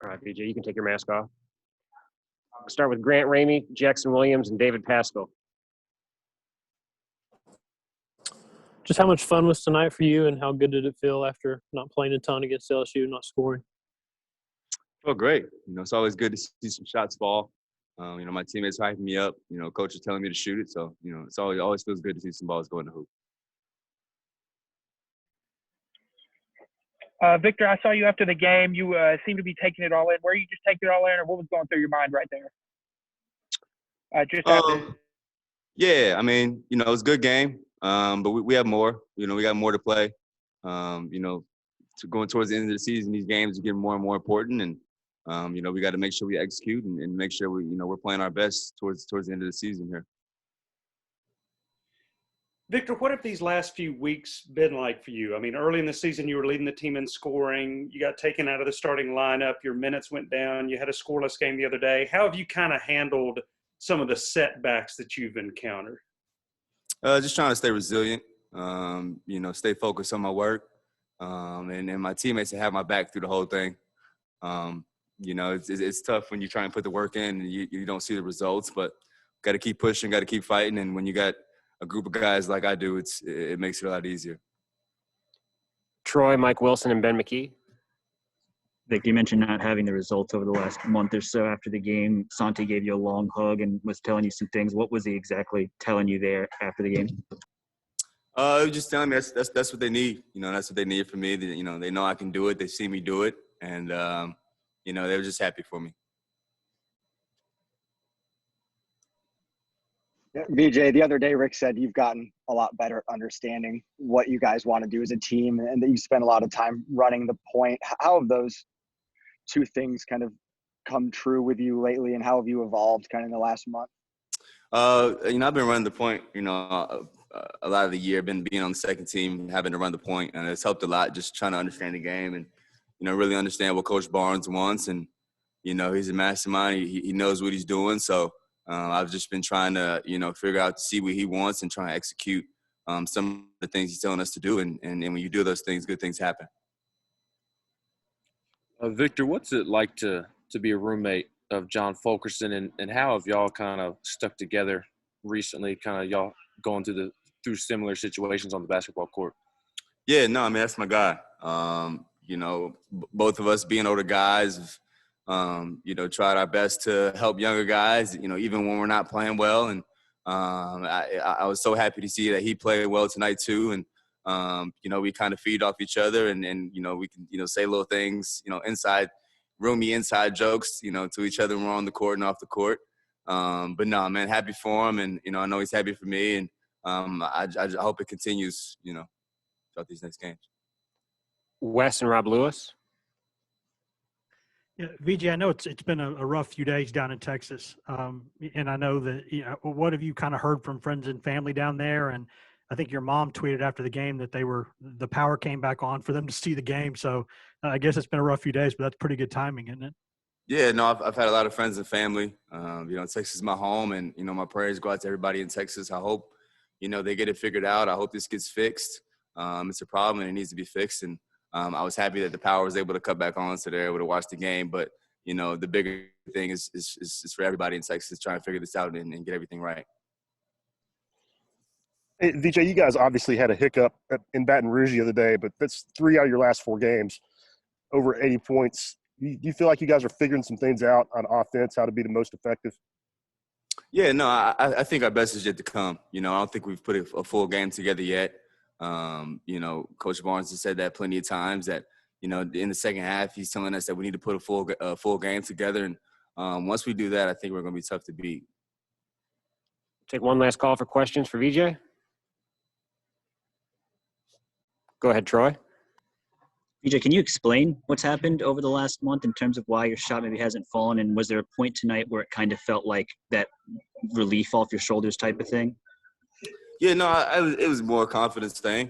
All right, BJ, you can take your mask off. We'll start with Grant Ramey, Jackson Williams, and David Pascal. Just how much fun was tonight for you, and how good did it feel after not playing a ton against LSU, not scoring? Felt great. It's always good to see some shots fall. My teammates hyping me up. Coach is telling me to shoot it. So, it's always feels good to see some balls go in the hoop. Victor, I saw you after the game. You seemed to be taking it all in. Were you just taking it all in, or what was going through your mind right there? Yeah, it was a good game, but we have more. We got more to play. To going towards the end of the season, these games are getting more and more important, and we got to make sure we execute and make sure we're playing our best towards the end of the season here. Victor, what have these last few weeks been like for you? Early in the season, you were leading the team in scoring. You got taken out of the starting lineup. Your minutes went down. You had a scoreless game the other day. How have you kind of handled some of the setbacks that you've encountered? Just trying to stay resilient, stay focused on my work, and my teammates have my back through the whole thing. It's tough when you try and put the work in and you don't see the results, but got to keep pushing, got to keep fighting, and when you got a group of guys like I do, it makes it a lot easier. Troy, Mike Wilson, and Ben McKee. Vic, you mentioned not having the results over the last month or so after the game. Santi gave you a long hug and was telling you some things. What was he exactly telling you there after the game? He was just telling me that's what they need. That's what they need from me. They know I can do it. They see me do it, and they were just happy for me. Yeah, BJ, the other day, Rick said you've gotten a lot better at understanding what you guys want to do as a team and that you spend a lot of time running the point. How have those two things kind of come true with you lately, and how have you evolved kind of in the last month? I've been running the point, a lot of the year, been being on the second team, having to run the point, and it's helped a lot just trying to understand the game and, really understand what Coach Barnes wants. And, he's a mastermind. He knows what he's doing. So, I've just been trying to, figure out to see what he wants and try to execute some of the things he's telling us to do. And when you do those things, good things happen. Victor, what's it like to be a roommate of John Fulkerson, and how have y'all kind of stuck together recently, kind of y'all going through similar situations on the basketball court? Yeah, no, that's my guy. Both of us being older guys, tried our best to help younger guys, even when we're not playing well. And I was so happy to see that he played well tonight too. And, we kind of feed off each other and we can, say little things, roomy inside jokes, to each other when we're on the court and off the court. But no, man, happy for him. And, I know he's happy for me. And I hope it continues, throughout these next games. Wes and Rob Lewis. Yeah, VJ, I know it's been a rough few days down in Texas, and I know that what have you kind of heard from friends and family down there? And I think your mom tweeted after the game that the power came back on for them to see the game. So I guess it's been a rough few days, but that's pretty good timing, isn't it? Yeah, no, I've had a lot of friends and family. Texas is my home, and my prayers go out to everybody in Texas. I hope they get it figured out. I hope this gets fixed. It's a problem and it needs to be fixed. And I was happy that the power was able to cut back on so they're able to watch the game. But, the bigger thing is for everybody in Texas trying to figure this out and get everything right. Hey, VJ, you guys obviously had a hiccup in Baton Rouge the other day, but that's 3 out of your last 4 games, over 80 points. Do you feel like you guys are figuring some things out on offense, how to be the most effective? Yeah, no, I think our best is yet to come. I don't think we've put a full game together yet. Coach Barnes has said that plenty of times that, in the second half, he's telling us that we need to put a full game together. And once we do that, I think we're going to be tough to beat. Take one last call for questions for VJ. Go ahead, Troy. VJ, can you explain what's happened over the last month in terms of why your shot maybe hasn't fallen? And was there a point tonight where it kind of felt like that relief off your shoulders type of thing? Yeah, no, it was more a confidence thing.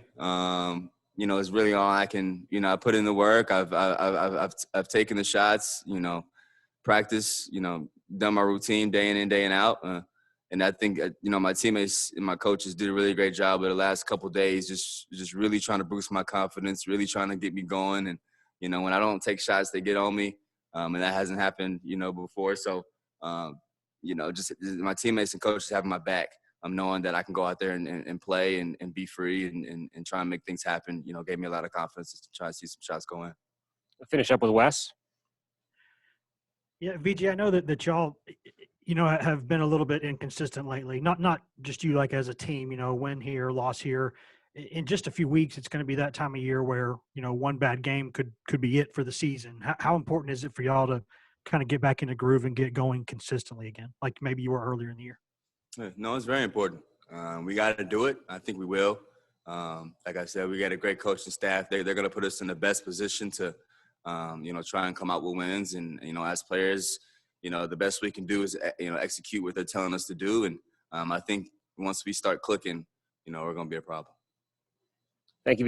It's really all I can. I put in the work. I've taken the shots. Practice. Done my routine day in and day out. And I think my teammates and my coaches did a really great job over the last couple of days, just really trying to boost my confidence, really trying to get me going. And when I don't take shots, they get on me. and that hasn't happened, before. So, just my teammates and coaches having my back. I'm knowing that I can go out there and play and be free and try and make things happen, gave me a lot of confidence to try to see some shots go in. Finish up with Wes. Yeah, VJ, I know that y'all, have been a little bit inconsistent lately. Not just you, like as a team, win here, loss here. In just a few weeks, it's going to be that time of year where one bad game could be it for the season. How important is it for y'all to kind of get back in the groove and get going consistently again, like maybe you were earlier in the year? No, it's very important. We got to do it. I think we will. Like I said, we got a great coaching staff. They're going to put us in the best position to, try and come out with wins. And, as players, the best we can do is, execute what they're telling us to do. And I think once we start clicking, we're going to be a problem. Thank you,